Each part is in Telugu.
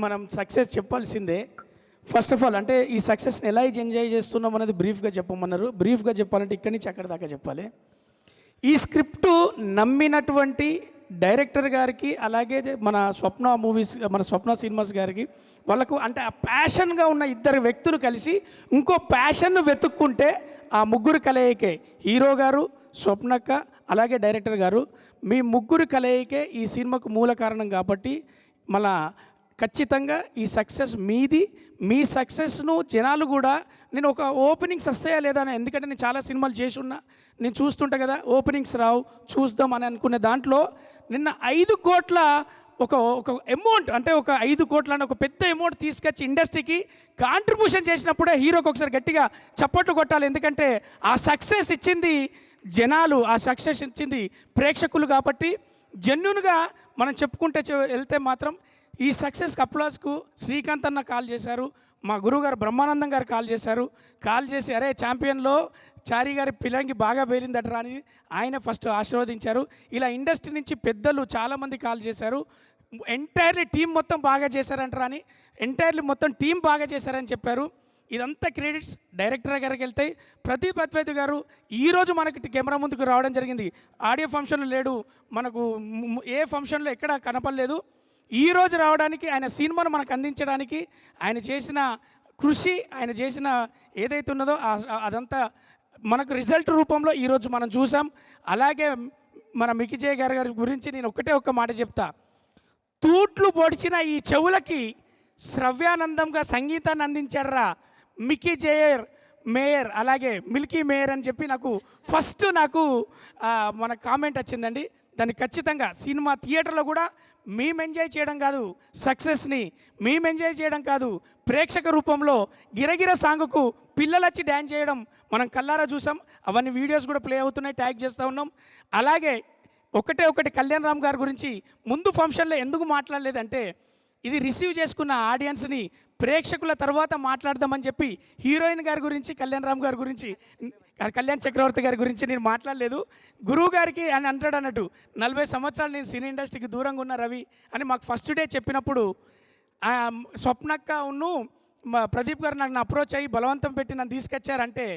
మనం సక్సెస్ చెప్పాల్సిందే. ఫస్ట్ ఆఫ్ ఆల్ అంటే ఈ సక్సెస్ని ఎలా ఎంజాయ్ చేస్తున్నాం అనేది బ్రీఫ్గా చెప్పమన్నారు. బ్రీఫ్గా చెప్పాలంటే ఇక్కడి నుంచి అక్కడి దాకా చెప్పాలి. ఈ స్క్రిప్టు నమ్మినటువంటి డైరెక్టర్ గారికి, అలాగే మన స్వప్న సినిమాస్ గారికి, వాళ్ళకు అంటే ఆ ప్యాషన్గా ఉన్న ఇద్దరు వ్యక్తులు కలిసి ఇంకో ప్యాషన్ను వెతుక్కుంటే ఆ ముగ్గురు కలయికే హీరో గారు, స్వప్నక్క, అలాగే డైరెక్టర్ గారు, మీ ముగ్గురు కలయికే ఈ సినిమాకు మూల కారణం. కాబట్టి మళ్ళా ఖచ్చితంగా ఈ సక్సెస్ మీది. మీ సక్సెస్ను జనాలు కూడా, నేను ఒక ఓపెనింగ్స్ వస్తాయా లేదా అని, ఎందుకంటే నేను చాలా సినిమాలు చేసి ఉన్నా, నేను చూస్తుంటా కదా, ఓపెనింగ్స్ రావు చూద్దాం అని అనుకునే దాంట్లో నిన్న 5 కోట్ల ఒక అమౌంట్, అంటే ఒక 5 కోట్ల అని ఒక పెద్ద అమౌంట్ తీసుకొచ్చి ఇండస్ట్రీకి కాంట్రిబ్యూషన్ చేసినప్పుడే హీరోకి ఒకసారి గట్టిగా చప్పట్లు కొట్టాలి. ఎందుకంటే ఆ సక్సెస్ ఇచ్చింది జనాలు, ఆ సక్సెస్ ఇచ్చింది ప్రేక్షకులు. కాబట్టి జెన్యున్గా మనం చెప్పుకుంటే వెళ్తే మాత్రం ఈ సక్సెస్కి అప్లాస్కు శ్రీకాంత్ అన్న కాల్ చేశారు, మా గురువుగారు బ్రహ్మానందం గారు కాల్ చేసి అరే ఛాంపియన్లో చారీ గారి పిల్లంగి బాగా పేలిందటరా అని ఆయన ఫస్ట్ ఆశీర్వదించారు. ఇలా ఇండస్ట్రీ నుంచి పెద్దలు చాలామంది కాల్ చేశారు, ఎంటైర్లీ టీం మొత్తం బాగా చేశారంటారా అని, ఎంటైర్లీ మొత్తం టీం బాగా చేశారని చెప్పారు. ఇదంతా క్రెడిట్స్ డైరెక్టర్ గారికి వెళ్తాయి. ప్రదీప్ అద్వైత్ గారు ఈరోజు మనకి కెమెరా ముందుకు రావడం జరిగింది. ఆడియో ఫంక్షన్లో లేడు, మనకు ఏ ఫంక్షన్లో ఎక్కడ కనపడలేదు. ఈరోజు రావడానికి, ఆయన సినిమాను మనకు అందించడానికి ఆయన చేసిన కృషి, ఆయన చేసిన ఏదైతే ఉన్నదో అదంతా మనకు రిజల్ట్ రూపంలో ఈరోజు మనం చూసాం. అలాగే మన మికిజయ్ గారి గురించి నేను ఒక్క మాట చెప్తా. తూట్లు పొడిచిన ఈ చెవులకి శ్రవ్యానందంగా సంగీతాన్ని అందించాడరా మికిజయ్ మేయర్, అలాగే మిల్కీ మేయర్ అని చెప్పి నాకు మన కామెంట్ వచ్చిందండి. దాన్ని ఖచ్చితంగా సినిమా థియేటర్లో కూడా మేము ఎంజాయ్ చేయడం కాదు, సక్సెస్ని మేము ఎంజాయ్ చేయడం కాదు, ప్రేక్షక రూపంలో గిరగిర సాంగుకు పిల్లలు వచ్చి డ్యాన్స్ చేయడం మనం కల్లారా చూసాం. అవన్నీ వీడియోస్ కూడా ప్లే అవుతున్నాయి, ట్యాగ్ చేస్తూ ఉన్నాం. అలాగే ఒకటి కళ్యాణ్ రామ్ గారి గురించి ముందు ఫంక్షన్లో ఎందుకు మాట్లాడలేదంటే, ఇది రిసీవ్ చేసుకున్న ఆడియన్స్ని ప్రేక్షకుల తర్వాత మాట్లాడదామని చెప్పి హీరోయిన్ గారి గురించి, కళ్యాణ్ రామ్ గారి గురించి, కళ్యాణ్ చక్రవర్తి గారి గురించి నేను మాట్లాడలేదు. గురువు గారికి అని అంటాడు అన్నట్టు, 40 సంవత్సరాలు నేను సినీ ఇండస్ట్రీకి దూరంగా ఉన్న రవి అని మాకు ఫస్ట్ డే చెప్పినప్పుడు స్వప్నక్క ప్రదీప్ గారు నాకు అప్రోచ్ అయ్యి బలవంతం పెట్టి నన్ను తీసుకొచ్చారంటే,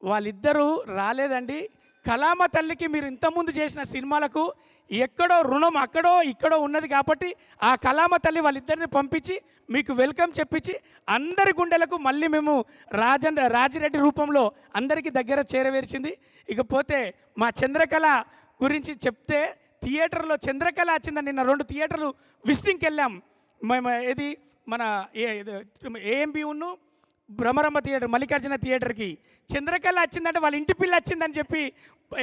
వాళ్ళిద్దరూ రాలేదండి. కళామ తల్లికి మీరు ఇంతకుముందు చేసిన సినిమాలకు ఎక్కడో రుణం అక్కడో ఇక్కడో ఉన్నది. కాబట్టి ఆ కళామ తల్లి వాళ్ళిద్దరిని పంపించి మీకు వెల్కమ్ చెప్పించి అందరి గుండెలకు మళ్ళీ మేము రాజిరెడ్డి రూపంలో అందరికీ దగ్గర చేరవేర్చింది. ఇకపోతే మా చంద్రకళ గురించి చెప్తే, థియేటర్లో చంద్రకళ వచ్చిందని నిన్న 2 థియేటర్లు విజిటింగ్కి వెళ్ళాం మేము. ఏది మన ఏఎంబి భ్రమరమ్మ థియేటర్, మల్లికార్జున థియేటర్కి చంద్రకళ వచ్చిందంటే వాళ్ళ ఇంటి పిల్ల వచ్చిందని చెప్పి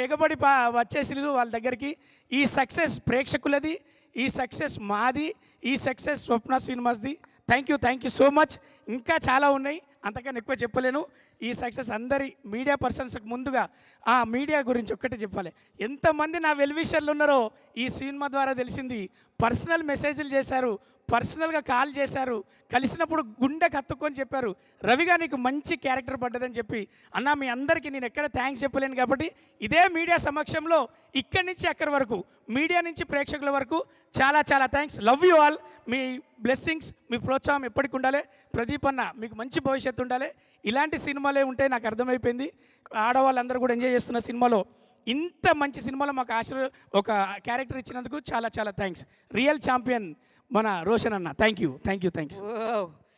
ఎగబడి వచ్చేసి వాళ్ళ దగ్గరికి. ఈ సక్సెస్ ప్రేక్షకులది, ఈ సక్సెస్ మాది, ఈ సక్సెస్ స్వప్న సినిమాస్ది. Thank you so much. ఇంకా చాలా ఉన్నాయి, అంతకన్నా ఎక్కువ చెప్పలేను. ఈ సక్సెస్ అందరి మీడియా పర్సన్స్కి ముందుగా మీడియా గురించి ఒక్కటే చెప్పాలి. ఎంతమంది నా వెల్విషర్లు ఉన్నారో ఈ సినిమా ద్వారా తెలిసింది. పర్సనల్ మెసేజ్లు చేశారు, పర్సనల్గా కాల్ చేశారు, కలిసినప్పుడు గుండెకి హత్తుకొని చెప్పారు, రవిగా నీకు మంచి క్యారెక్టర్ పడ్డదని చెప్పి. అన్న మీ అందరికీ నేను ఎక్కడ థ్యాంక్స్ చెప్పలేను. కాబట్టి ఇదే మీడియా సమక్షంలో ఇక్కడి నుంచి అక్కడి వరకు, మీడియా నుంచి ప్రేక్షకుల వరకు చాలా థ్యాంక్స్. Love you all. మీ బ్లెస్సింగ్స్, మీ ప్రోత్సాహం ఎప్పటికి ఉండాలి. ప్రదీప్ అన్న మీకు మంచి భవిష్యత్తు ఉండాలి. ఇలాంటి సినిమాలే ఉంటే నాకు అర్థమైపోయింది. ఆడవాళ్ళందరూ కూడా ఎంజాయ్ చేస్తున్న సినిమాలో, ఇంత మంచి సినిమాలో మాకు ఒక క్యారెక్టర్ ఇచ్చినందుకు చాలా థ్యాంక్స్. రియల్ ఛాంపియన్ మన రోషన్ అన్న. Thank you.